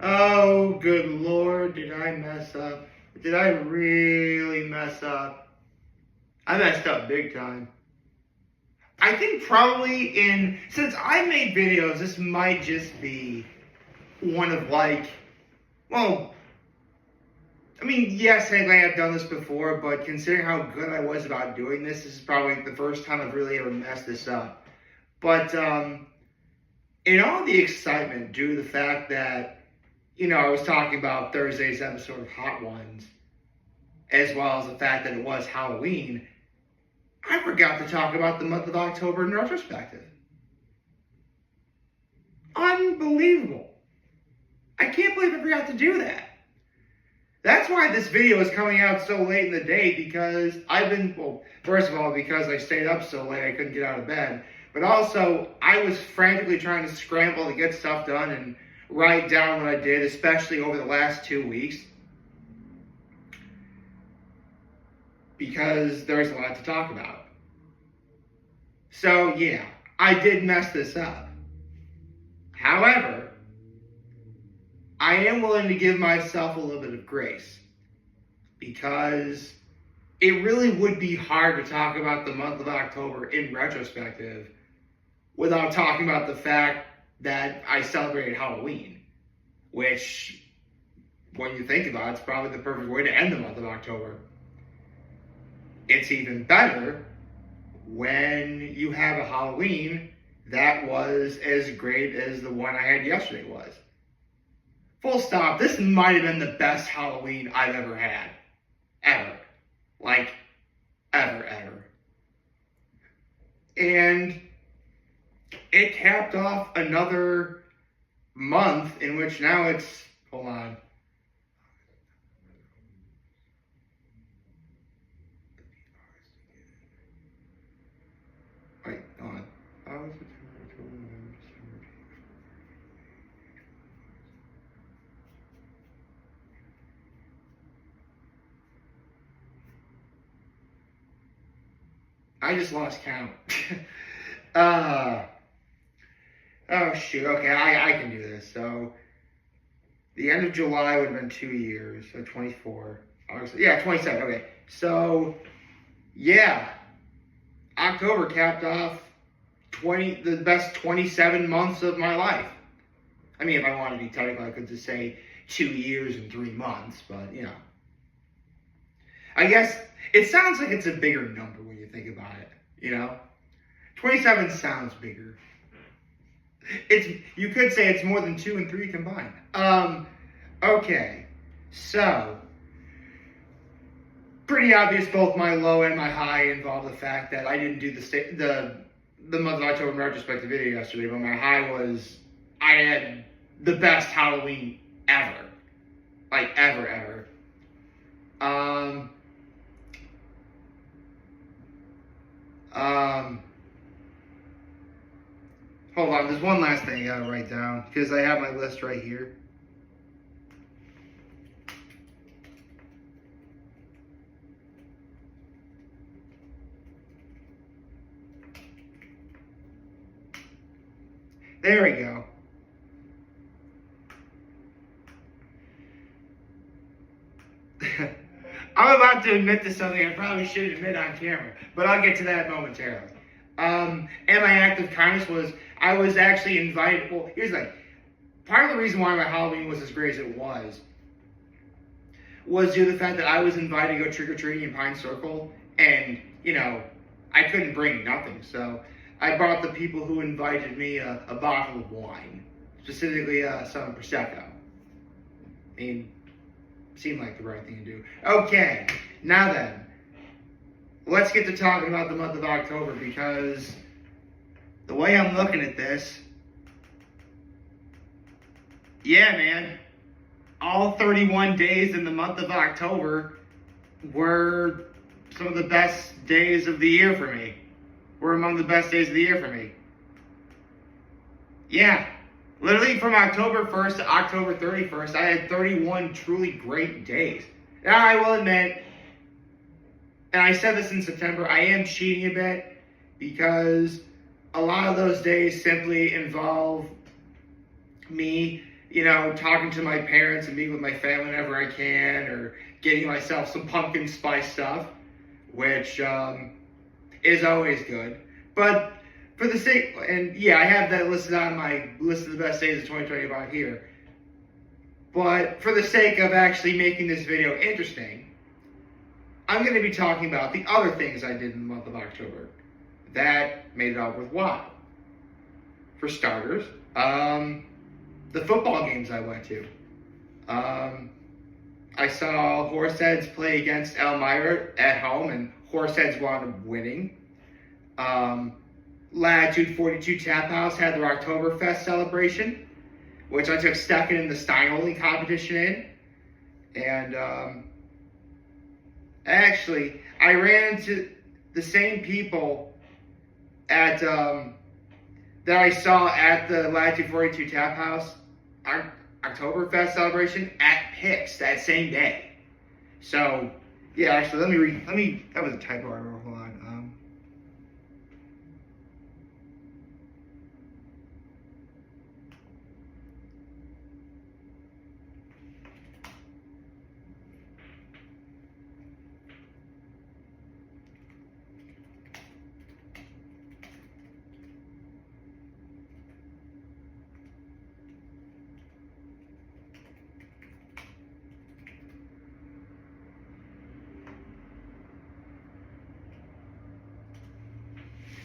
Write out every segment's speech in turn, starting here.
Oh, good Lord, did I mess up? Did I really mess up? I messed up big time. I think probably since I made videos, this might just be one of well, I mean, yes, I have done this before, but considering how good I was about doing this, this is probably the first time I've really ever messed this up. But in all the excitement due to the fact that, I was talking about Thursday's episode of Hot Ones, as well as the fact that it was Halloween, I forgot to talk about the month of October in retrospective. Unbelievable. I can't believe I forgot to do that. That's why this video is coming out so late in the day, because first of all, because I stayed up so late I couldn't get out of bed, but also I was frantically trying to scramble to get stuff done and write down what I did, especially over the last 2 weeks, because there's a lot to talk about. So yeah, I did mess this up. However, I am willing to give myself a little bit of grace, because it really would be hard to talk about the month of October in retrospective without talking about the fact that I celebrated Halloween, which, when you think about it, it's probably the perfect way to end the month of October. It's even better when you have a Halloween that was as great as the one I had yesterday was. Full stop. This might have been the best Halloween I've ever had. Ever. Like, ever. And it capped off another month in which now it's, hold on. Wait, hold on. I just lost count. Oh shoot, okay, I can do this. So, the end of July would have been 2 years, so 24. August, yeah, 27, okay. So, yeah, October capped off the best 27 months of my life. I mean, if I wanted to be technical, I could just say 2 years and 3 months, but, I guess it sounds like it's a bigger number when you think about it, 27 sounds bigger. You could say it's more than 2 and 3 combined. Okay, so pretty obvious both my low and my high involve the fact that I didn't do the month of October in retrospective video yesterday, but my high was I had the best Halloween ever. Like, ever. Hold on, there's one last thing I gotta write down, because I have my list right here. There we go. I'm about to admit to something I probably shouldn't admit on camera, but I'll get to that momentarily. And my act of kindness I was actually invited. Well, here's the thing. Part of the reason why my Halloween was as great as it was due to the fact that I was invited to go trick-or-treating in Pine Circle, and, I couldn't bring nothing, so I brought the people who invited me a bottle of wine, specifically some Prosecco. I mean, seemed like the right thing to do. Okay, now then, let's get to talking about the month of October, because the way I'm looking at this, yeah, man, all 31 days in the month of October were some of the best days of the year for me. Were among the best days of the year for me. Yeah, literally from October 1st to October 31st, I had 31 truly great days. Now, I will admit, and I said this in September, I am cheating a bit, because a lot of those days simply involve me talking to my parents and meeting with my family whenever I can, or getting myself some pumpkin spice stuff, which is always good. But for the sake, and yeah, I have that listed on my list of the best days of 2025 here. But for the sake of actually making this video interesting, I'm going to be talking about the other things I did in the month of October that made it all worthwhile. For starters, the football games I went to. I saw Horseheads play against Elmira at home, and Horseheads wound up winning. Latitude 42 Tap House had their Oktoberfest celebration, which I took second in the Stein holding competition in. And actually, I ran into the same people at that I saw at the Latitude 42 Tap House Oktoberfest celebration at Pix that same day. So, yeah, actually, let me, that was a typo I wrote, hold on.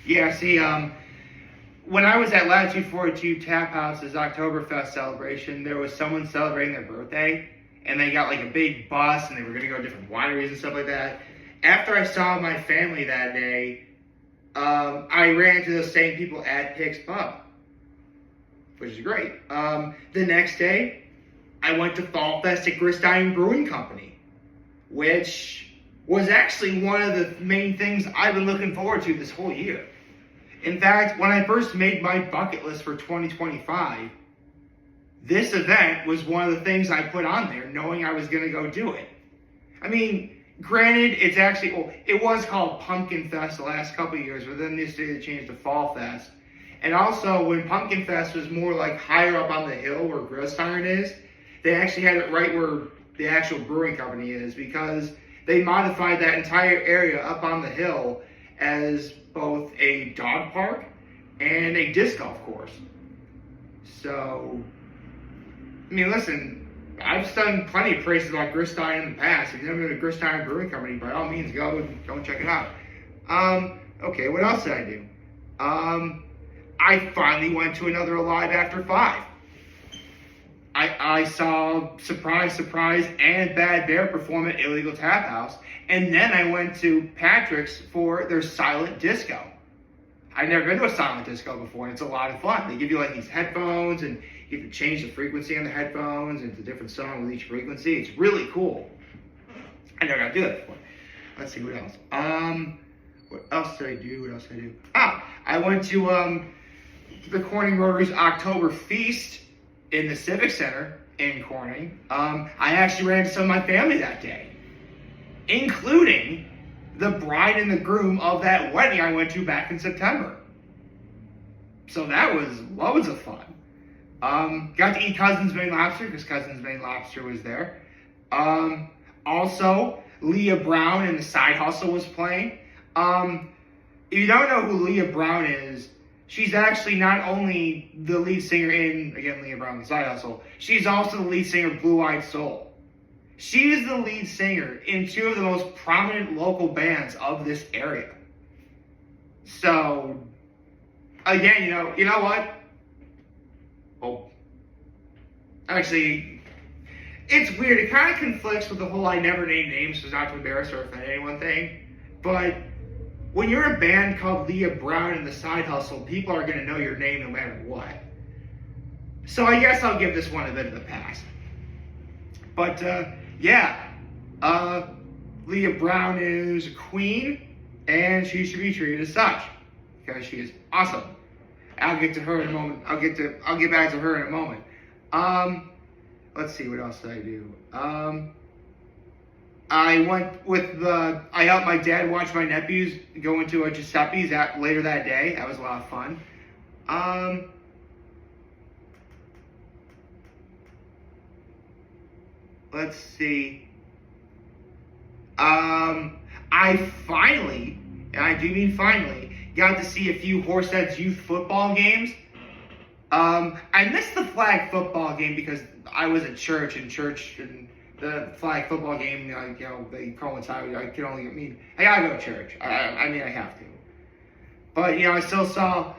Yeah, see, when I was at Latitude 42 Tap House's Oktoberfest celebration, there was someone celebrating their birthday, and they got like a big bus, and they were going to go to different wineries and stuff like that. After I saw my family that day, I ran into those same people at Pix Pub, which is great. The next day, I went to Fall Fest at Grist Iron Brewing Company, which was actually one of the main things I've been looking forward to this whole year. In fact, when I first made my bucket list for 2025, this event was one of the things I put on there, knowing I was going to go do it. I mean, granted, it's actually, well, it was called Pumpkin Fest the last couple of years, but then this year they changed to Fall Fest. And also, when Pumpkin Fest was more like higher up on the hill where Grist Iron is, they actually had it right where the actual brewing company is, because they modified that entire area up on the hill as both a dog park and a disc golf course. So, I mean, listen, I've done plenty of praises about Grist Iron in the past. If you've never been to Grist Iron Brewing Company, by all means, go and check it out. Okay, what else did I do? I finally went to another Alive After 5. I saw Surprise, Surprise and Bad Bear perform at Illegal Tap House, and then I went to Patrick's for their silent disco. I'd never been to a silent disco before, and it's a lot of fun. They give you like these headphones, and you can change the frequency on the headphones, and it's a different song with each frequency. It's really cool. I never got to do that before. Let's see, what else? What else did I do? I went to the Corning Rotary's October Feast in the Civic Center in Corning. I actually ran into some of my family that day, including the bride and the groom of that wedding I went to back in September. So that was loads of fun. Got to eat Cousin's Maine Lobster because Cousin's Maine Lobster was there. Also, Leah Brown and the Side Hustle was playing. If you don't know who Leah Brown is, she's actually not only the lead singer in, again, Leah Brown and the Side Hustle, she's also the lead singer of Blue Eyed Soul. She is the lead singer in two of the most prominent local bands of this area. So, again, you know what? Oh, actually, it's weird. It kind of conflicts with the whole I never name names so not to embarrass or offend anyone thing. But when you're a band called Leah Brown and the Side Hustle, people are going to know your name no matter what. So I guess I'll give this one a bit of a pass. But, Leah Brown is a queen, and she should be treated as such, because she is awesome. I'll get to her in a moment. I'll get back to her in a moment. Let's see, what else did I do? I helped my dad watch my nephews go into a Giuseppe's later that day. That was a lot of fun. let's see. I finally, and I do mean finally, got to see a few Horseheads youth football games. I missed the flag football game because I was at church, and the flag football game, they coincide. I gotta go to church. I mean, I have to. But, I still saw,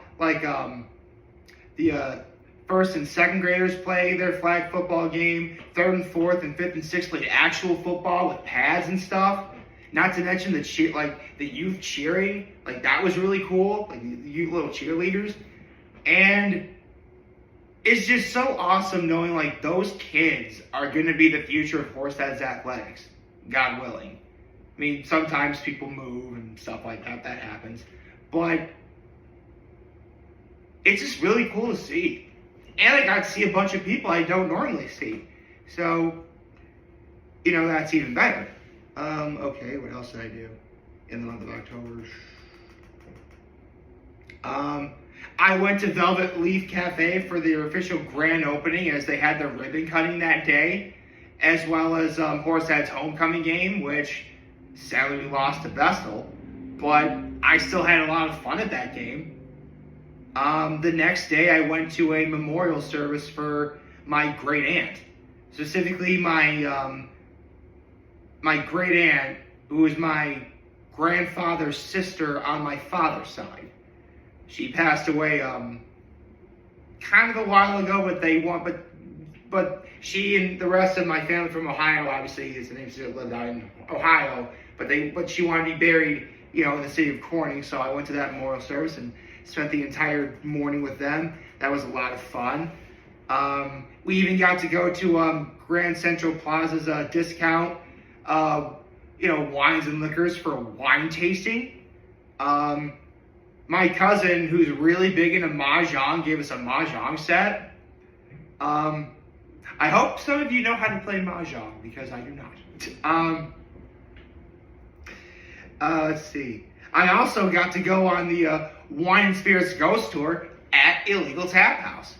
the first and second graders play their flag football game. Third and fourth and fifth and sixth played actual football with pads and stuff. Not to mention the youth cheering. That was really cool. The youth little cheerleaders. And it's just so awesome knowing, those kids are going to be the future of Horseheads athletics. God willing. I mean, sometimes people move and stuff like that. That happens. But it's just really cool to see. And I got to see a bunch of people I don't normally see. So, that's even better. Okay, what else did I do in the month of October? I went to Velvet Leaf Cafe for their official grand opening as they had the ribbon cutting that day, as well as Horsehead's homecoming game, which sadly we lost to Vestal, but I still had a lot of fun at that game. The next day I went to a memorial service for my great aunt, specifically my great aunt, who is my grandfather's sister on my father's side. She passed away kind of a while ago, but she and the rest of my family from Ohio, obviously, is the name she lived out in Ohio, but she wanted to be buried, in the city of Corning, so I went to that memorial service and spent the entire morning with them. That was a lot of fun. We even got to go to Grand Central Plaza's discount, wines and liquors for wine tasting. My cousin, who's really big into Mahjong, gave us a Mahjong set. I hope some of you know how to play Mahjong, because I do not. Let's see. I also got to go on the Wine and Spirits Ghost Tour at Illegal Tap House.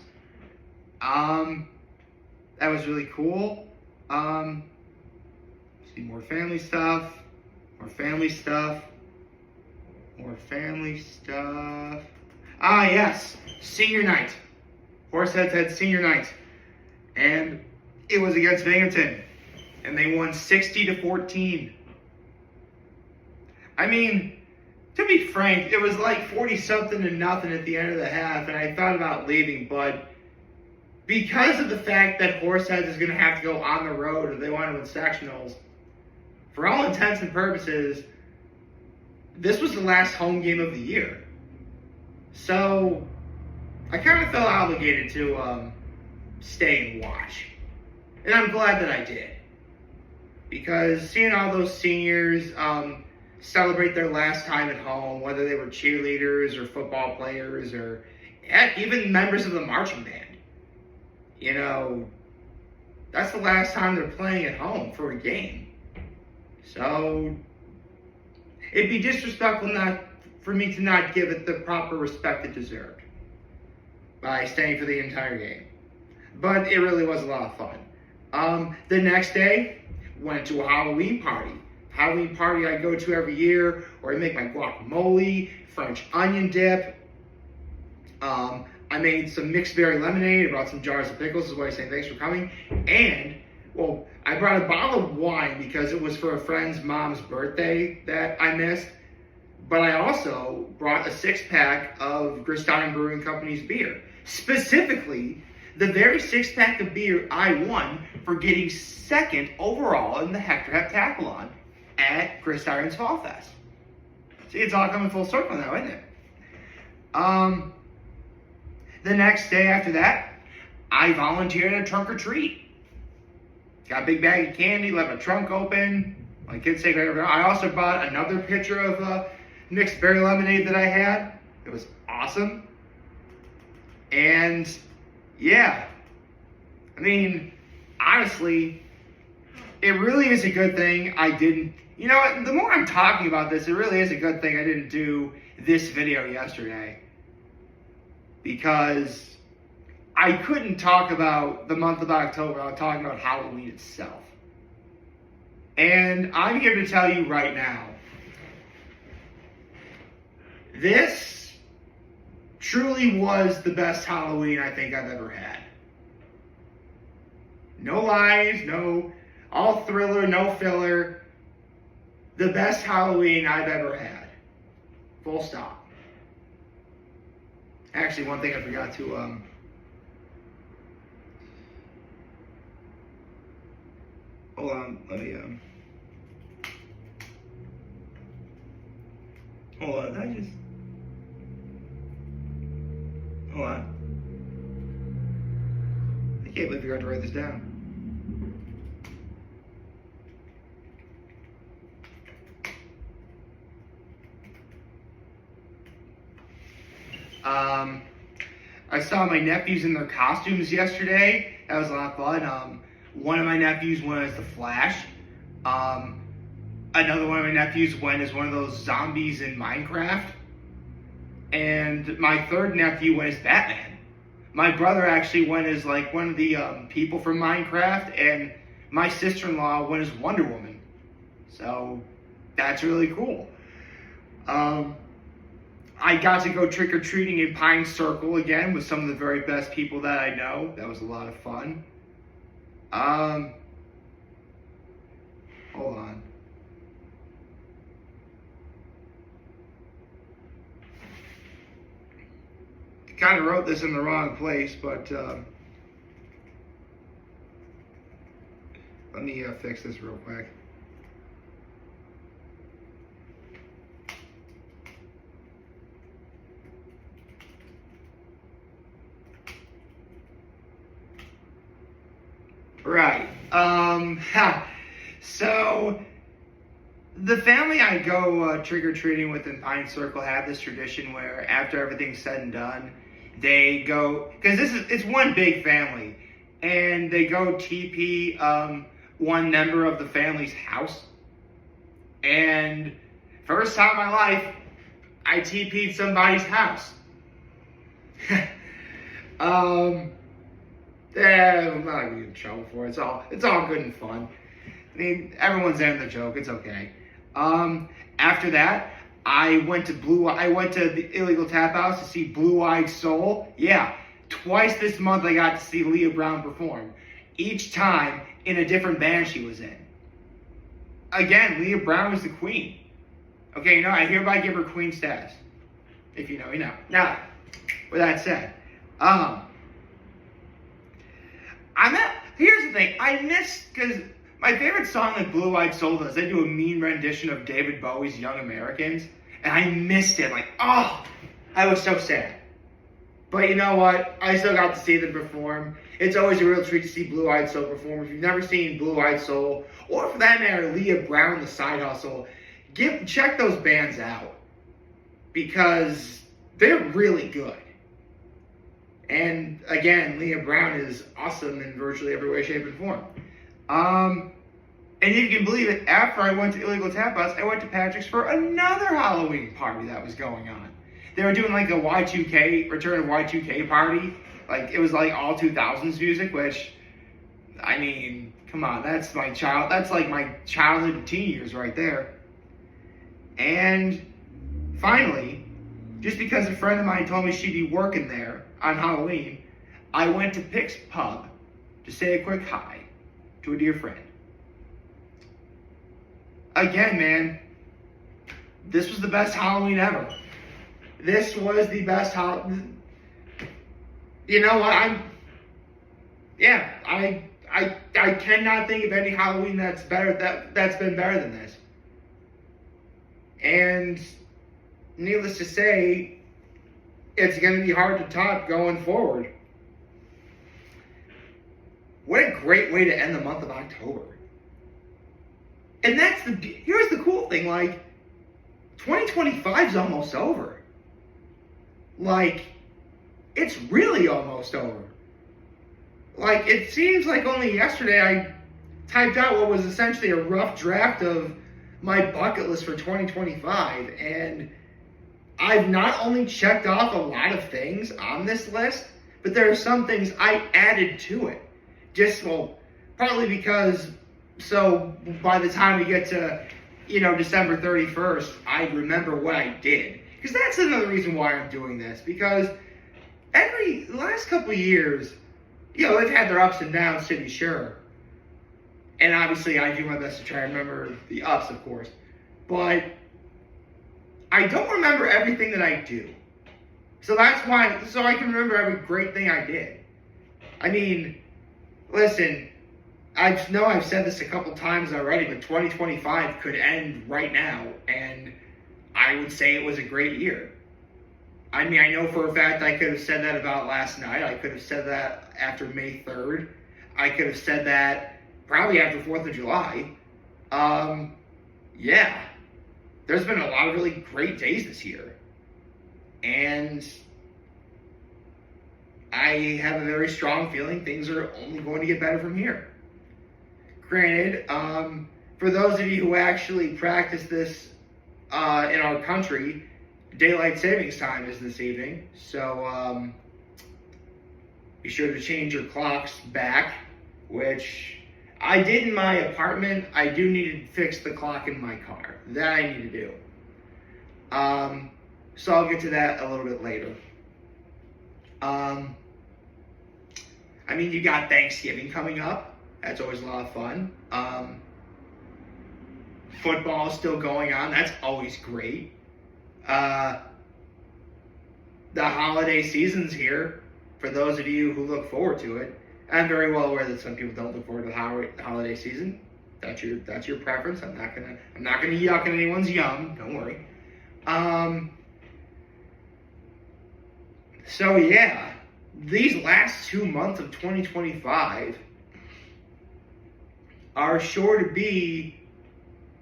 That was really cool. See, more family stuff. Ah, yes. Senior night. Horseheads had senior night. And it was against Binghamton. And they won 60-14. I mean, to be frank, it was 40-something to nothing at the end of the half, and I thought about leaving, but because of the fact that Horseheads is going to have to go on the road if they want to win sectionals, for all intents and purposes, this was the last home game of the year. So, I kind of felt obligated to stay and watch. And I'm glad that I did. Because seeing all those seniors celebrate their last time at home, whether they were cheerleaders or football players or even members of the marching band, that's the last time they're playing at home for a game. So, it'd be disrespectful for me to not give it the proper respect it deserved by staying for the entire game. But it really was a lot of fun. The next day, went to a Halloween party. Halloween party I go to every year, where I make my guacamole, French onion dip. I made some mixed berry lemonade. I brought some jars of pickles. This is why I'm saying thanks for coming. And, I brought a bottle of wine because it was for a friend's mom's birthday that I missed. But I also brought a 6-pack of Gristein Brewing Company's beer. Specifically, the very 6-pack of beer I won for getting second overall in the Hector Heptathlon at Gristein's Fall Fest. See, it's all coming full circle now, isn't it? The next day after that, I volunteered at a trunk or treat. Got a big bag of candy, left my trunk open. My kids say whatever. I also bought another pitcher of mixed berry lemonade that I had. It was awesome. And yeah, I mean, honestly, it really is a good thing I didn't, the more I'm talking about this, it really is a good thing I didn't do this video yesterday. Because I couldn't talk about the month of October without talking about Halloween itself. And I'm here to tell you right now, this truly was the best Halloween I think I've ever had. No lies, no all thriller, no filler. The best Halloween I've ever had. Full stop. Actually, one thing I forgot to hold on, let me hold on, hold on. I can't believe I forgot to write this down. I saw my nephews in their costumes yesterday. That was a lot of fun. One of my nephews went as the Flash. Another one of my nephews went as one of those zombies in Minecraft. And my third nephew went as Batman. My brother actually went as like one of the people from Minecraft, and my sister-in-law went as Wonder Woman. So that's really cool. I got to go trick-or-treating in Pine Circle again with some of the very best people that I know. That was a lot of fun. Hold on. I kind of wrote this in the wrong place, but let me fix this real quick. Right. So the family I go trick-or-treating with in Pine Circle have this tradition where after everything's said and done, they go, because it's one big family, and they go TP one member of the family's house. And first time in my life, I TP'd somebody's house. Yeah, I'm not gonna get in trouble for it. It's all good and fun. I mean, everyone's in the joke. It's okay. After that, I went to the Illegal Tap House to see Blue Eyed Soul. Yeah, twice this month I got to see Leah Brown perform. Each time in a different band she was in. Again, Leah Brown was the queen. Okay, I hereby give her queen status. If you know, you know. Now, with that said, here's the thing. I miss, because my favorite song that Blue Eyed Soul does, they do a mean rendition of David Bowie's Young Americans, and I missed it. Like, I was so sad. But you know what? I still got to see them perform. It's always a real treat to see Blue Eyed Soul perform. If you've never seen Blue Eyed Soul, or for that matter, Leah Brown, The Side Hustle, check those bands out. Because they're really good. And again, Leah Brown is awesome in virtually every way, shape, and form. And if you can believe it, after I went to Illegal Tap House, I went to Patrick's for another Halloween party that was going on. They were doing like a Y2K, Return of Y2K party. Like, it was like all 2000s music, which, I mean, come on, that's like my childhood and teen years right there. And finally, just because a friend of mine told me she'd be working there on Halloween, I went to Pick's Pub to say a quick hi to a dear friend. Again, man, this was the best Halloween ever. This was the best Halloween. You know what? I cannot think of any Halloween that's been better than this. And needless to say, it's going to be hard to top going forward. What a great way to end the month of October. And here's the cool thing, like, 2025 is almost over. Like, it's really almost over. Like, it seems like only yesterday I typed out what was essentially a rough draft of my bucket list for 2025, and I've not only checked off a lot of things on this list, but there are some things I added to it. Partly because So by the time we get to, December 31st, I remember what I did. Because that's another reason why I'm doing this. Because the last couple of years, they've had their ups and downs, to be sure. And obviously, I do my best to try to remember the ups, of course. But I don't remember everything that I do. So that's why, so I can remember every great thing I did. I mean, listen, I know I've said this a couple times already, but 2025 could end right now, and I would say it was a great year. I mean, I know for a fact I could have said that about last night. I could have said that after May 3rd. I could have said that probably after 4th of July. Yeah. There's been a lot of really great days this year. And I have a very strong feeling things are only going to get better from here. Granted, for those of you who actually practice this in our country, daylight savings time is this evening, so be sure to change your clocks back, which I did in my apartment. I do need to fix the clock in my car. That I need to do. So I'll get to that a little bit later. I mean, you got Thanksgiving coming up. That's always a lot of fun. Football is still going on. That's always great. The holiday season's here. For those of you who look forward to it, I'm very well aware that some people don't look forward to the holiday season. That's your preference. I'm not gonna yuck at anyone's yum. Don't worry. So yeah, these last 2 months of 2025 are sure to be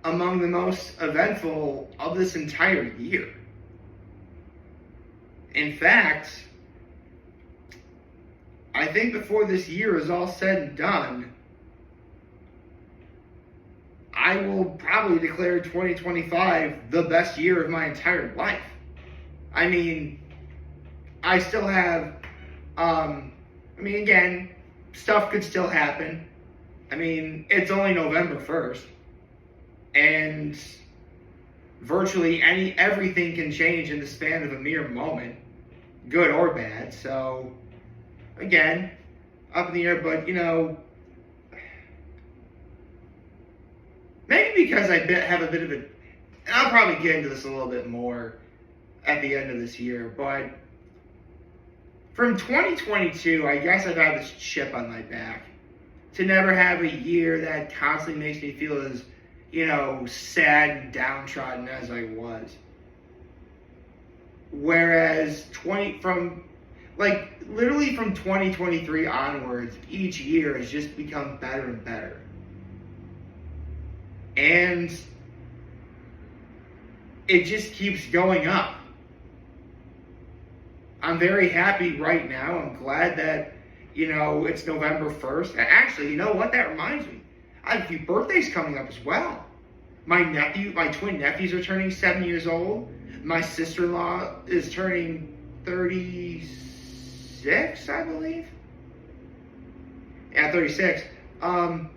among the most eventful of this entire year. In fact, I think before this year is all said and done, I will probably declare 2025 the best year of my entire life. I mean, I still have, again, stuff could still happen. I mean, it's only November 1st. And virtually everything can change in the span of a mere moment, good or bad. So, again, up in the air, but maybe because I have a bit of and I'll probably get into this a little bit more at the end of this year, but from 2022, I guess I've had this chip on my back to never have a year that constantly makes me feel as sad and downtrodden as I was. Whereas literally from 2023 onwards, each year has just become better and better. And it just keeps going up. I'm very happy right now. I'm glad that, it's November 1st. Actually, you know what? That reminds me. I have a few birthdays coming up as well. My twin nephews are turning 7 years old. My sister-in-law is turning 36, I believe. Yeah, 36. My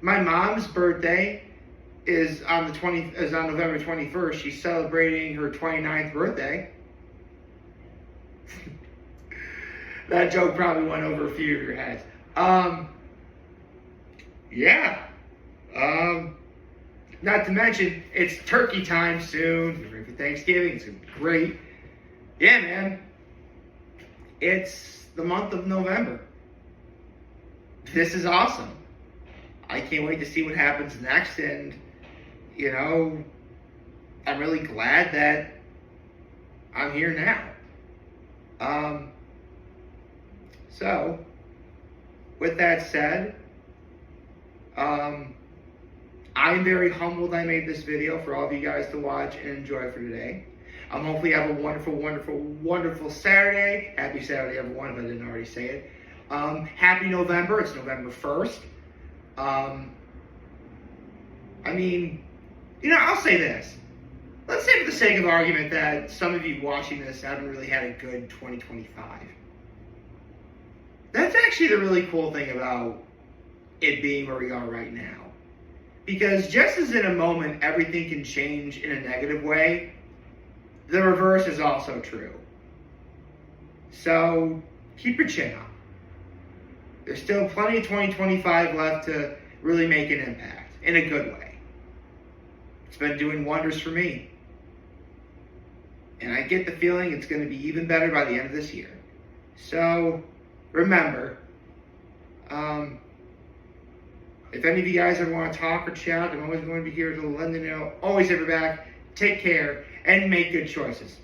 mom's birthday is on November 21st. She's celebrating her 29th birthday. That joke probably went over a few of your heads. Yeah. Not to mention, it's turkey time soon. Get ready for Thanksgiving. It's great. Yeah, man. It's the month of November. This is awesome. I can't wait to see what happens next. And, I'm really glad that I'm here now. So, with that said, I'm very humbled I made this video for all of you guys to watch and enjoy for today. Hopefully you have a wonderful, wonderful, wonderful Saturday. Happy Saturday, everyone, if I didn't already say it. Happy November. It's November 1st. I'll say this. Let's say for the sake of argument that some of you watching this haven't really had a good 2025. That's actually the really cool thing about it being where we are right now. Because just as in a moment everything can change in a negative way, the reverse is also true. So keep your chin up. There's still plenty of 2025 left to really make an impact in a good way. It's been doing wonders for me. And I get the feeling it's going to be even better by the end of this year. So remember, if any of you guys ever want to talk or chat, I'm always going to be here to lend you know. Always have your back. Take care and make good choices.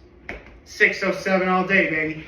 607 all day, baby.